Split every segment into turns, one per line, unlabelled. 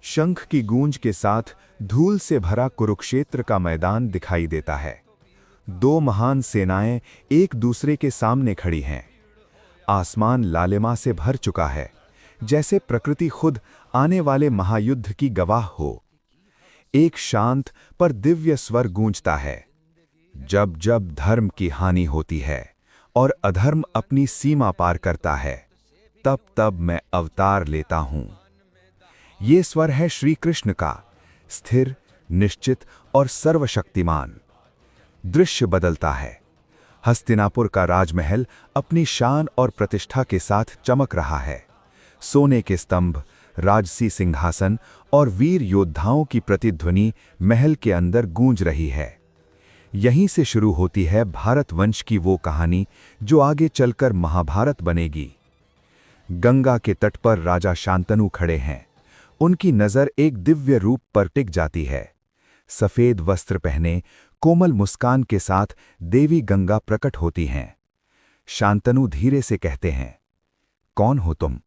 शंख की गूंज के साथ धूल से भरा कुरुक्षेत्र का मैदान दिखाई देता है। दो महान सेनाएं एक दूसरे के सामने खड़ी हैं। आसमान लालिमा से भर चुका है, जैसे प्रकृति खुद आने वाले महायुद्ध की गवाह हो। एक शांत पर दिव्य स्वर गूंजता है, जब जब धर्म की हानि होती है और अधर्म अपनी सीमा पार करता है, तब तब मैं अवतार लेता हूं। ये स्वर है श्री कृष्ण का, स्थिर, निश्चित और सर्वशक्तिमान। दृश्य बदलता है। हस्तिनापुर का राजमहल अपनी शान और प्रतिष्ठा के साथ चमक रहा है। सोने के स्तंभ, राजसी सिंहासन और वीर योद्धाओं की प्रतिध्वनि महल के अंदर गूंज रही है। यहीं से शुरू होती है भारत वंश की वो कहानी जो आगे चलकर महाभारत बनेगी। गंगा के तट पर राजा शांतनु खड़े हैं। उनकी नजर एक दिव्य रूप पर टिक जाती है। सफेद वस्त्र पहने, कोमल मुस्कान के साथ देवी गंगा प्रकट होती हैं। शांतनु धीरे से कहते हैं, कौन हो तुम?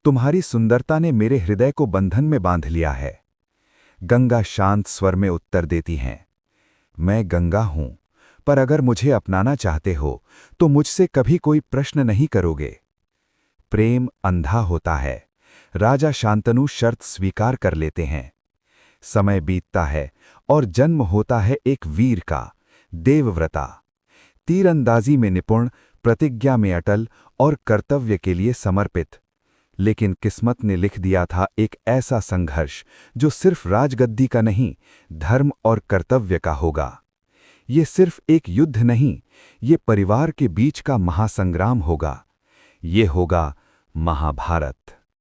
तुम्हारी सुंदरता ने मेरे हृदय को बंधन में बांध लिया है। गंगा शांत स्वर में उत्तर देती हैं, मैं गंगा हूं, पर अगर मुझे अपनाना चाहते हो तो मुझसे कभी कोई प्रश्न नहीं करोगे। प्रेम अंधा होता है। राजा शांतनु शर्त स्वीकार कर लेते हैं। समय बीतता है और जन्म होता है एक वीर का, देवव्रता। तीरंदाजी में निपुण, प्रतिज्ञा में अटल और कर्तव्य के लिए समर्पित। लेकिन किस्मत ने लिख दिया था एक ऐसा संघर्ष जो सिर्फ राजगद्दी का नहीं, धर्म और कर्तव्य का होगा। ये सिर्फ एक युद्ध नहीं, ये परिवार के बीच का महासंग्राम होगा। ये होगा महाभारत।